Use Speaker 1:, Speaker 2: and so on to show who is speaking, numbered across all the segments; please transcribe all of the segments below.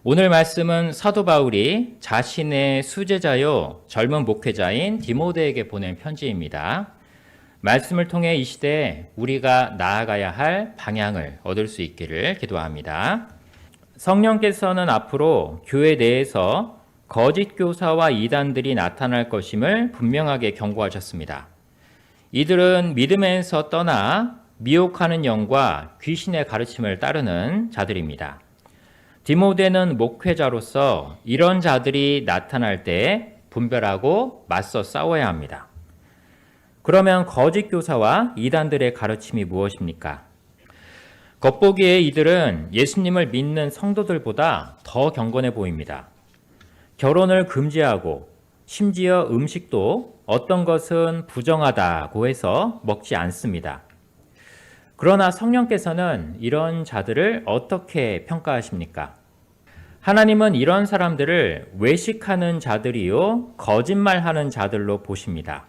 Speaker 1: 오늘 말씀은 사도 바울이 자신의 수제자요 젊은 목회자인 디모데에게 보낸 편지입니다. 말씀을 통해 이 시대에 우리가 나아가야 할 방향을 얻을 수 있기를 기도합니다. 성령께서는 앞으로 교회 내에서 거짓 교사와 이단들이 나타날 것임을 분명하게 경고하셨습니다. 이들은 믿음에서 떠나 미혹하는 영과 귀신의 가르침을 따르는 자들입니다. 디모데는 목회자로서 이런 자들이 나타날 때 분별하고 맞서 싸워야 합니다. 그러면 거짓 교사와 이단들의 가르침이 무엇입니까? 겉보기에 이들은 예수님을 믿는 성도들보다 더 경건해 보입니다. 결혼을 금지하고 심지어 음식도 어떤 것은 부정하다고 해서 먹지 않습니다. 그러나 성령께서는 이런 자들을 어떻게 평가하십니까? 하나님은 이런 사람들을 외식하는 자들이요 거짓말하는 자들로 보십니다.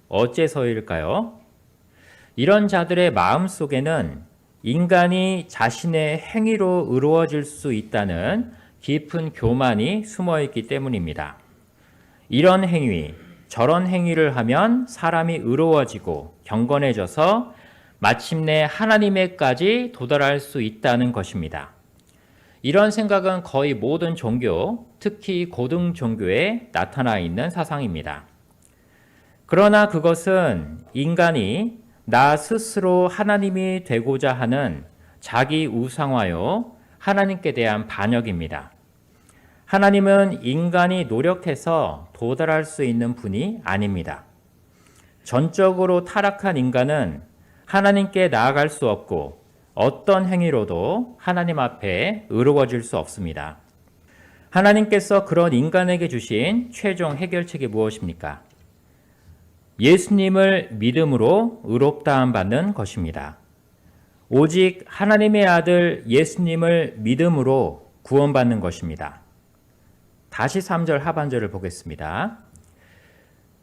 Speaker 1: 어째서일까요? 이런 자들의 마음속에는 인간이 자신의 행위로 의로워질 수 있다는 깊은 교만이 숨어있기 때문입니다. 이런 행위, 저런 행위를 하면 사람이 의로워지고 경건해져서 마침내 하나님에까지 도달할 수 있다는 것입니다. 이런 생각은 거의 모든 종교, 특히 고등 종교에 나타나 있는 사상입니다. 그러나 그것은 인간이 나 스스로 하나님이 되고자 하는 자기 우상화요, 하나님께 대한 반역입니다. 하나님은 인간이 노력해서 도달할 수 있는 분이 아닙니다. 전적으로 타락한 인간은 하나님께 나아갈 수 없고 어떤 행위로도 하나님 앞에 의로워질 수 없습니다. 하나님께서 그런 인간에게 주신 최종 해결책이 무엇입니까? 예수님을 믿음으로 의롭다함 받는 것입니다. 오직 하나님의 아들 예수님을 믿음으로 구원받는 것입니다. 다시 3절 하반절을 보겠습니다.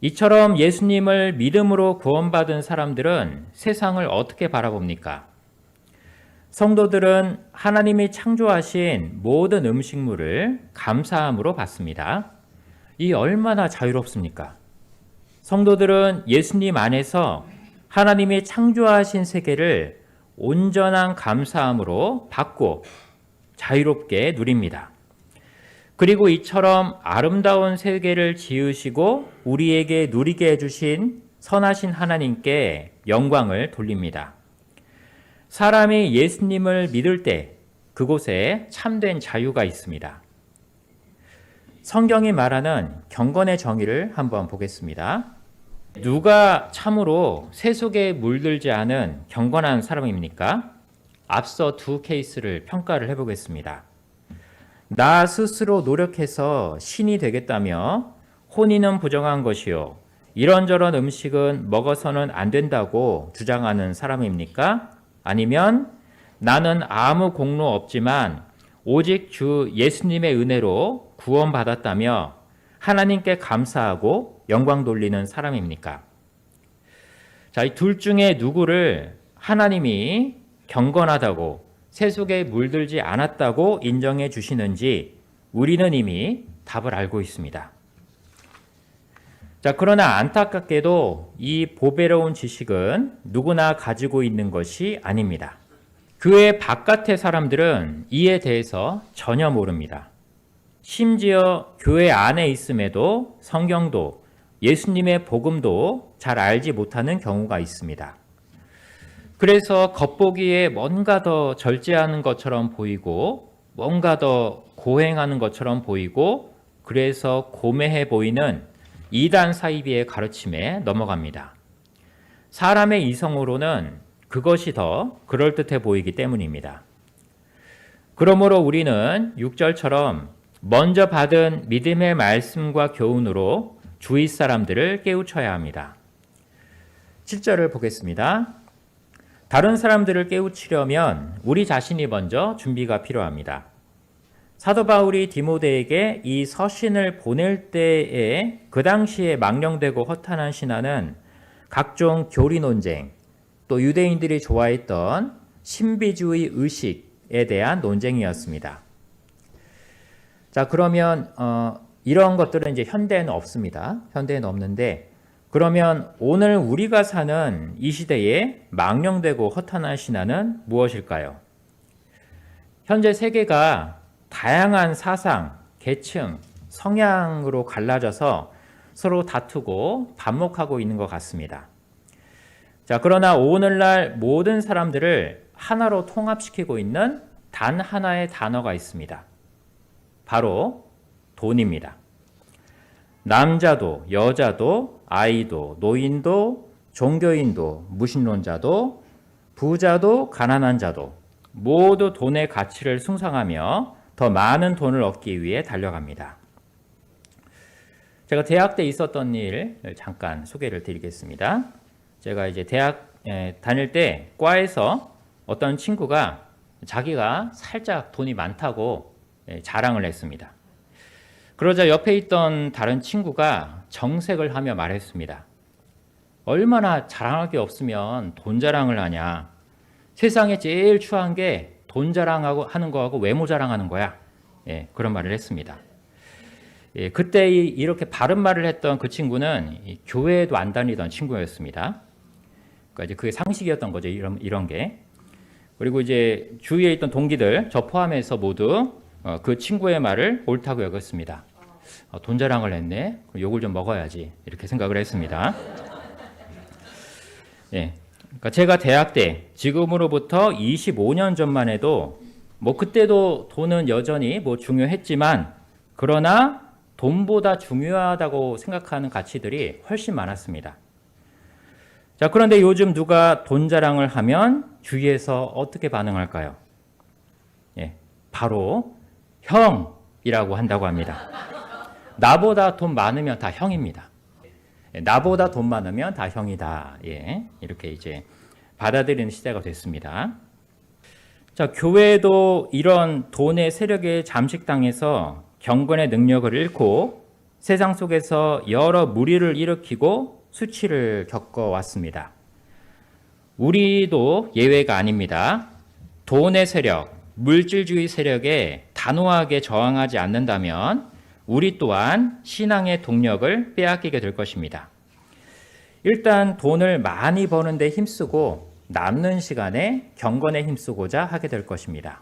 Speaker 1: 이처럼 예수님을 믿음으로 구원받은 사람들은 세상을 어떻게 바라봅니까? 성도들은 하나님이 창조하신 모든 음식물을 감사함으로 받습니다. 이 얼마나 자유롭습니까? 성도들은 예수님 안에서 하나님이 창조하신 세계를 온전한 감사함으로 받고 자유롭게 누립니다. 그리고 이처럼 아름다운 세계를 지으시고 우리에게 누리게 해주신 선하신 하나님께 영광을 돌립니다. 사람이 예수님을 믿을 때 그곳에 참된 자유가 있습니다. 성경이 말하는 경건의 정의를 한번 보겠습니다. 누가 참으로 세속에 물들지 않은 경건한 사람입니까? 앞서 두 케이스를 평가를 해보겠습니다. 나 스스로 노력해서 신이 되겠다며 혼인은 부정한 것이요 이런저런 음식은 먹어서는 안 된다고 주장하는 사람입니까? 아니면 나는 아무 공로 없지만 오직 주 예수님의 은혜로 구원받았다며 하나님께 감사하고 영광 돌리는 사람입니까? 자, 이 둘 중에 누구를 하나님이 경건하다고 세속에 물들지 않았다고 인정해 주시는지 우리는 이미 답을 알고 있습니다. 자, 그러나 안타깝게도 이 보배로운 지식은 누구나 가지고 있는 것이 아닙니다. 교회 바깥의 사람들은 이에 대해서 전혀 모릅니다. 심지어 교회 안에 있음에도 성경도 예수님의 복음도 잘 알지 못하는 경우가 있습니다. 그래서 겉보기에 뭔가 더 절제하는 것처럼 보이고 뭔가 더 고행하는 것처럼 보이고 그래서 고매해 보이는 이단 사이비의 가르침에 넘어갑니다. 사람의 이성으로는 그것이 더 그럴듯해 보이기 때문입니다. 그러므로 우리는 6절처럼 먼저 받은 믿음의 말씀과 교훈으로 주위 사람들을 깨우쳐야 합니다. 7절을 보겠습니다. 다른 사람들을 깨우치려면 우리 자신이 먼저 준비가 필요합니다. 사도 바울이 디모데에게 이 서신을 보낼 때에 그 당시에 망령되고 허탄한 신화는 각종 교리 논쟁, 또 유대인들이 좋아했던 신비주의 의식에 대한 논쟁이었습니다. 자, 그러면 이런 것들은 이제 현대에는 없습니다. 현대에는 없는데, 그러면 오늘 우리가 사는 이 시대에 망령되고 허탄한 신화는 무엇일까요? 현재 세계가 다양한 사상, 계층, 성향으로 갈라져서 서로 다투고 반목하고 있는 것 같습니다. 자, 그러나 오늘날 모든 사람들을 하나로 통합시키고 있는 단 하나의 단어가 있습니다. 바로 돈입니다. 남자도, 여자도, 아이도, 노인도, 종교인도, 무신론자도, 부자도, 가난한 자도 모두 돈의 가치를 숭상하며 더 많은 돈을 얻기 위해 달려갑니다. 제가 대학 때 있었던 일을 잠깐 소개를 드리겠습니다. 제가 이제 대학 다닐 때 과에서 어떤 친구가 자기가 살짝 돈이 많다고 자랑을 했습니다. 그러자 옆에 있던 다른 친구가 정색을 하며 말했습니다. 얼마나 자랑할 게 없으면 돈 자랑을 하냐. 세상에 제일 추한 게 돈 자랑하고 하는 거하고 외모 자랑하는 거야. 그런 말을 했습니다. 그때 이렇게 바른 말을 했던 그 친구는 교회에도 안 다니던 친구였습니다. 그러니까 이제 그게 상식이었던 거죠. 이런 게. 그리고 이제 주위에 있던 동기들, 저 포함해서 모두 그 친구의 말을 옳다고 여겼습니다. 돈 자랑을 했네. 그럼 욕을 좀 먹어야지. 이렇게 생각을 했습니다. 그러니까 제가 대학 때 지금으로부터 25년 전만 해도 뭐 그때도 돈은 여전히 뭐 중요했지만 그러나 돈보다 중요하다고 생각하는 가치들이 훨씬 많았습니다. 자, 그런데 요즘 누가 돈 자랑을 하면 주위에서 어떻게 반응할까요? 바로 형이라고 한다고 합니다. 나보다 돈 많으면 다 형입니다. 나보다 돈 많으면 다 형이다. 이렇게 이제 받아들이는 시대가 됐습니다. 자, 교회도 이런 돈의 세력에 잠식당해서 경건의 능력을 잃고 세상 속에서 여러 무리를 일으키고 수치를 겪어왔습니다. 우리도 예외가 아닙니다. 돈의 세력, 물질주의 세력에 단호하게 저항하지 않는다면 우리 또한 신앙의 동력을 빼앗기게 될 것입니다. 일단 돈을 많이 버는 데 힘쓰고 남는 시간에 경건에 힘쓰고자 하게 될 것입니다.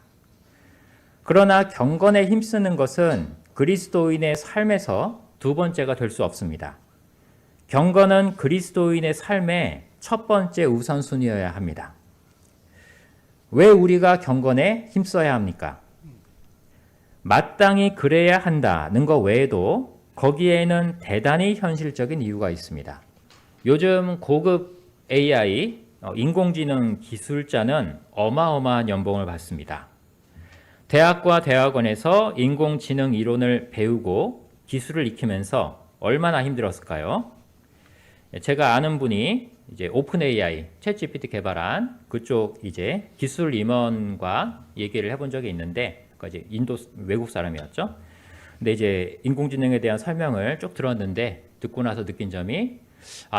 Speaker 1: 그러나 경건에 힘쓰는 것은 그리스도인의 삶에서 두 번째가 될 수 없습니다. 경건은 그리스도인의 삶의 첫 번째 우선순위여야 합니다. 왜 우리가 경건에 힘써야 합니까? 마땅히 그래야 한다는 것 외에도 거기에는 대단히 현실적인 이유가 있습니다. 요즘 고급 AI, 인공지능 기술자는 어마어마한 연봉을 받습니다. 대학과 대학원에서 인공지능 이론을 배우고 기술을 익히면서 얼마나 힘들었을까요? 제가 아는 분이 이제 오픈 AI, 챗GPT 개발한 그쪽 이제 기술 임원과 얘기를 해본 적이 있는데, 이제 인도 외국 사람이었죠. 근데 이제 인공지능에 대한 설명을 쭉 들었는데 듣고 나서 느낀 점이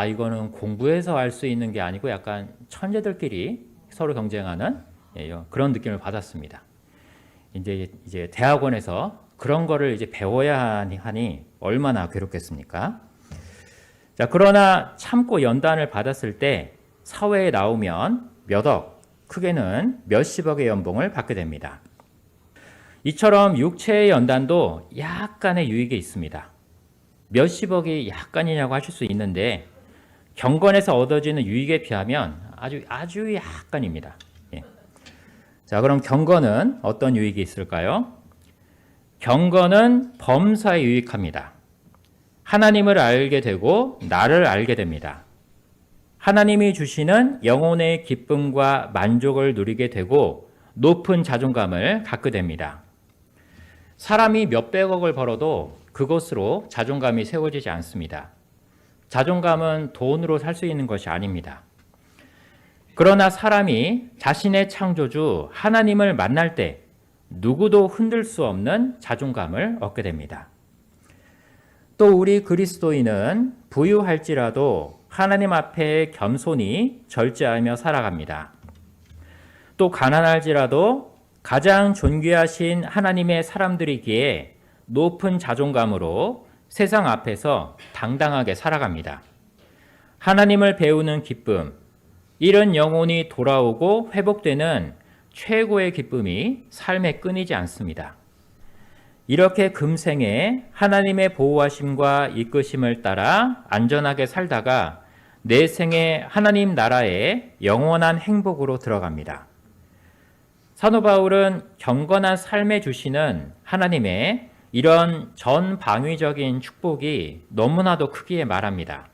Speaker 1: 이거는 공부해서 알 수 있는 게 아니고 약간 천재들끼리 서로 경쟁하는 그런 느낌을 받았습니다. 이제 대학원에서 그런 거를 이제 배워야 하니 얼마나 괴롭겠습니까? 자, 그러나 참고 연단을 받았을 때 사회에 나오면 몇 억, 크게는 몇십억의 연봉을 받게 됩니다. 이처럼 육체의 연단도 약간의 유익이 있습니다. 몇십억이 약간이냐고 하실 수 있는데 경건에서 얻어지는 유익에 비하면 아주 약간입니다. 자, 그럼 경건은 어떤 유익이 있을까요? 경건은 범사에 유익합니다. 하나님을 알게 되고 나를 알게 됩니다. 하나님이 주시는 영혼의 기쁨과 만족을 누리게 되고 높은 자존감을 갖게 됩니다. 사람이 몇백억을 벌어도 그것으로 자존감이 세워지지 않습니다. 자존감은 돈으로 살 수 있는 것이 아닙니다. 그러나 사람이 자신의 창조주 하나님을 만날 때 누구도 흔들 수 없는 자존감을 얻게 됩니다. 또 우리 그리스도인은 부유할지라도 하나님 앞에 겸손히 절제하며 살아갑니다. 또 가난할지라도 가장 존귀하신 하나님의 사람들이기에 높은 자존감으로 세상 앞에서 당당하게 살아갑니다. 하나님을 배우는 기쁨, 잃은 영혼이 돌아오고 회복되는 최고의 기쁨이 삶에 끊이지 않습니다. 이렇게 금생에 하나님의 보호하심과 이끄심을 따라 안전하게 살다가 내 생에 하나님 나라의 영원한 행복으로 들어갑니다. 사도 바울은 경건한 삶에 주시는 하나님의 이런 전방위적인 축복이 너무나도 크기에 말합니다.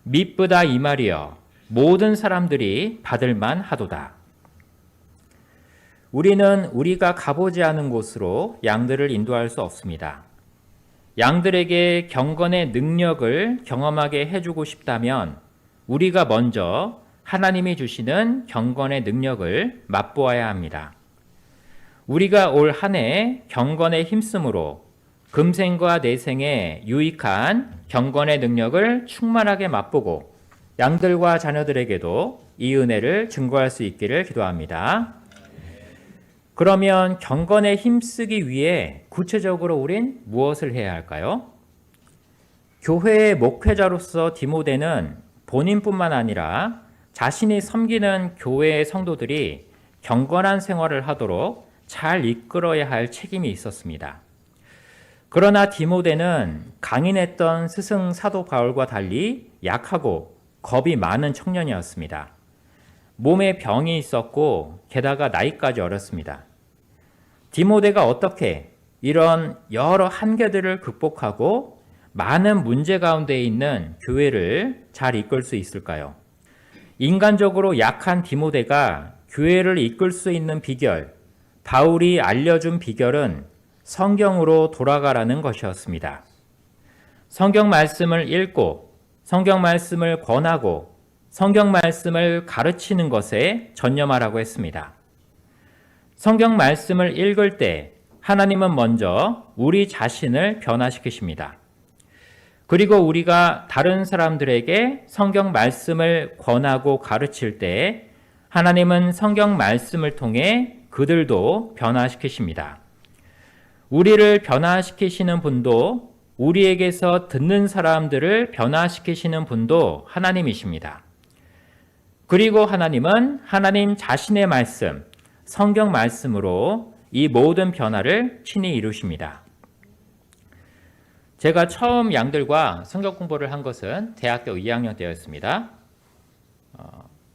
Speaker 1: 미쁘다 이 말이여 모든 사람들이 받을만 하도다. 우리는 우리가 가보지 않은 곳으로 양들을 인도할 수 없습니다. 양들에게 경건의 능력을 경험하게 해주고 싶다면 우리가 먼저 하나님이 주시는 경건의 능력을 맛보아야 합니다. 우리가 올 한 해 경건에 힘쓰므로 금생과 내생에 유익한 경건의 능력을 충만하게 맛보고 양들과 자녀들에게도 이 은혜를 증거할 수 있기를 기도합니다. 그러면 경건에 힘쓰기 위해 구체적으로 우린 무엇을 해야 할까요? 교회의 목회자로서 디모데는 본인뿐만 아니라 자신이 섬기는 교회의 성도들이 경건한 생활을 하도록 잘 이끌어야 할 책임이 있었습니다. 그러나 디모데는 강인했던 스승 사도 바울과 달리 약하고 겁이 많은 청년이었습니다. 몸에 병이 있었고 게다가 나이까지 어렸습니다. 디모데가 어떻게 이런 여러 한계들을 극복하고 많은 문제 가운데 있는 교회를 잘 이끌 수 있을까요? 인간적으로 약한 디모데가 교회를 이끌 수 있는 비결, 바울이 알려준 비결은 성경으로 돌아가라는 것이었습니다. 성경 말씀을 읽고 성경 말씀을 권하고 성경 말씀을 가르치는 것에 전념하라고 했습니다. 성경 말씀을 읽을 때 하나님은 먼저 우리 자신을 변화시키십니다. 그리고 우리가 다른 사람들에게 성경 말씀을 권하고 가르칠 때 하나님은 성경 말씀을 통해 그들도 변화시키십니다. 우리를 변화시키시는 분도 우리에게서 듣는 사람들을 변화시키시는 분도 하나님이십니다. 그리고 하나님은 하나님 자신의 말씀, 성경 말씀으로 이 모든 변화를 친히 이루십니다. 제가 처음 양들과 성경 공부를 한 것은 대학교 2학년 때였습니다.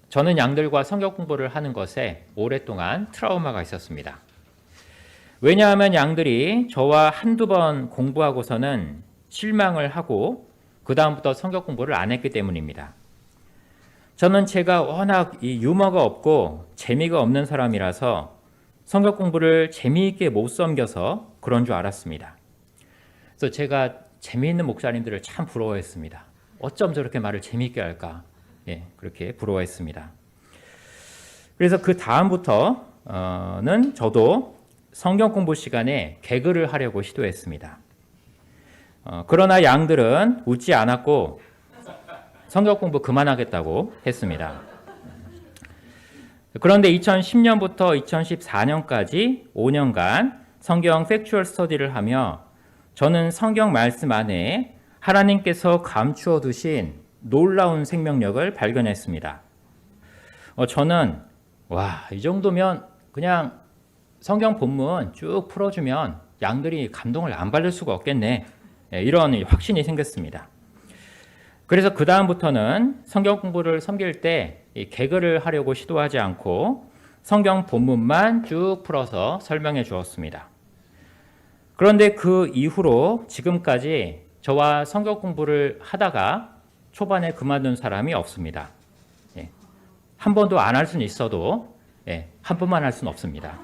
Speaker 1: 저는 양들과 성경 공부를 하는 것에 오랫동안 트라우마가 있었습니다. 왜냐하면 양들이 저와 한두 번 공부하고서는 실망을 하고 그 다음부터 성경 공부를 안 했기 때문입니다. 저는 제가 워낙 이 유머가 없고 재미가 없는 사람이라서 성경 공부를 재미있게 못 섬겨서 그런 줄 알았습니다. 그래서 제가 재미있는 목사님들을 참 부러워했습니다. 어쩜 저렇게 말을 재미있게 할까? 그렇게 부러워했습니다. 그래서 그 다음부터는 저도 성경 공부 시간에 개그를 하려고 시도했습니다. 그러나 양들은 웃지 않았고 성경 공부 그만하겠다고 했습니다. 그런데 2010년부터 2014년까지 5년간 성경 팩추얼 스터디를 하며 저는 성경 말씀 안에 하나님께서 감추어 두신 놀라운 생명력을 발견했습니다. 저는 이 정도면 그냥 성경 본문 쭉 풀어주면 양들이 감동을 안 받을 수가 없겠네. 이런 확신이 생겼습니다. 그래서 그 다음부터는 성경 공부를 섬길 때 개그를 하려고 시도하지 않고 성경 본문만 쭉 풀어서 설명해 주었습니다. 그런데 그 이후로 지금까지 저와 성경 공부를 하다가 초반에 그만둔 사람이 없습니다. 한 번도 안 할 수는 있어도 한 번만 할 수는 없습니다.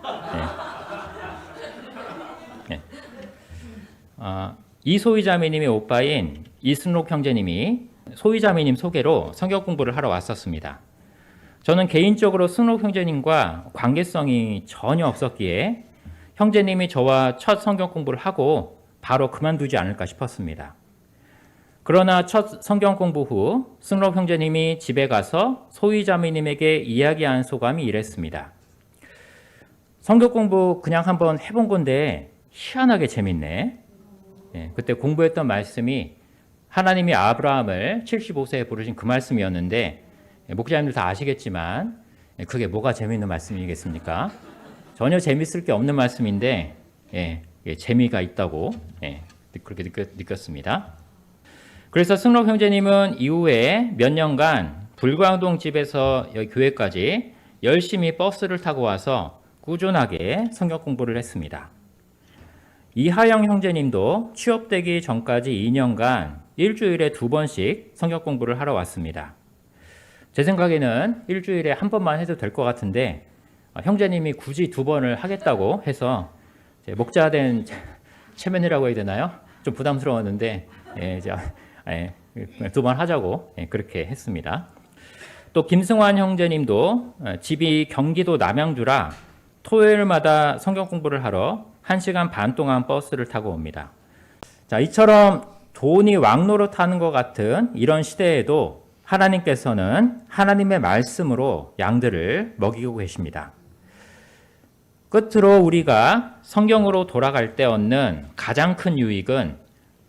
Speaker 1: 이소희자매님의 오빠인 이순록 형제님이 소희자매님 소개로 성경 공부를 하러 왔었습니다. 저는 개인적으로 순록 형제님과 관계성이 전혀 없었기에 형제님이 저와 첫 성경 공부를 하고 바로 그만두지 않을까 싶었습니다. 그러나 첫 성경 공부 후 순록 형제님이 집에 가서 소희자매님에게 이야기한 소감이 이랬습니다. 성경 공부 그냥 한번 해본 건데 희한하게 재밌네. 그때 공부했던 말씀이 하나님이 아브라함을 75세에 부르신 그 말씀이었는데 목사님들 다 아시겠지만 그게 뭐가 재미있는 말씀이겠습니까? 전혀 재밌을 게 없는 말씀인데 재미가 있다고 그렇게 느꼈습니다. 그래서 승록 형제님은 이후에 몇 년간 불광동 집에서 여기 교회까지 열심히 버스를 타고 와서 꾸준하게 성경 공부를 했습니다. 이하영 형제님도 취업되기 전까지 2년간 일주일에 2번씩 성경 공부를 하러 왔습니다. 제 생각에는 일주일에 한 번만 해도 될 것 같은데 형제님이 굳이 2번을 하겠다고 해서 목자된 체면이라고 해야 되나요? 좀 부담스러웠는데 2번 하자고 그렇게 했습니다. 또 김승환 형제님도 집이 경기도 남양주라 토요일마다 성경 공부를 하러 1시간 반 동안 버스를 타고 옵니다. 자, 이처럼 돈이 왕노릇하는 것 같은 이런 시대에도 하나님께서는 하나님의 말씀으로 양들을 먹이고 계십니다. 끝으로 우리가 성경으로 돌아갈 때 얻는 가장 큰 유익은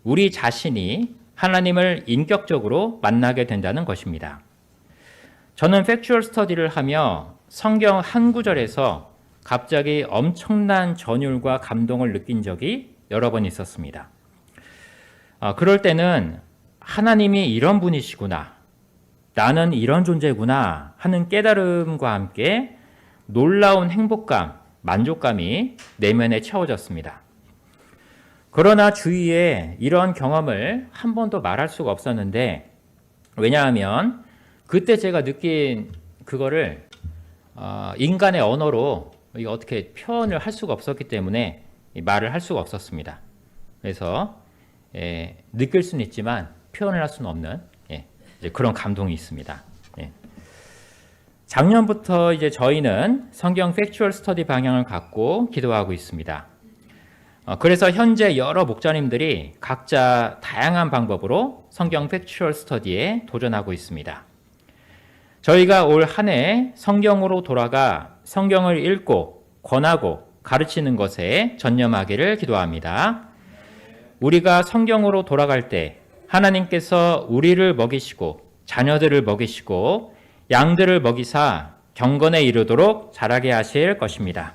Speaker 1: 우리 자신이 하나님을 인격적으로 만나게 된다는 것입니다. 저는 팩추얼 스터디를 하며 성경 한 구절에서 갑자기 엄청난 전율과 감동을 느낀 적이 여러 번 있었습니다. 그럴 때는 하나님이 이런 분이시구나, 나는 이런 존재구나 하는 깨달음과 함께 놀라운 행복감, 만족감이 내면에 채워졌습니다. 그러나 주위에 이런 경험을 한 번도 말할 수가 없었는데, 왜냐하면 그때 제가 느낀 그거를 인간의 언어로 어떻게 표현을 할 수가 없었기 때문에 말을 할 수가 없었습니다. 그래서 느낄 수는 있지만 표현을 할 수는 없는 이제 그런 감동이 있습니다. 작년부터 이제 저희는 성경 팩추얼 스터디 방향을 갖고 기도하고 있습니다. 그래서 현재 여러 목자님들이 각자 다양한 방법으로 성경 팩추얼 스터디에 도전하고 있습니다. 저희가 올 한 해 성경으로 돌아가 성경을 읽고 권하고 가르치는 것에 전념하기를 기도합니다. 우리가 성경으로 돌아갈 때 하나님께서 우리를 먹이시고 자녀들을 먹이시고 양들을 먹이사 경건에 이르도록 자라게 하실 것입니다.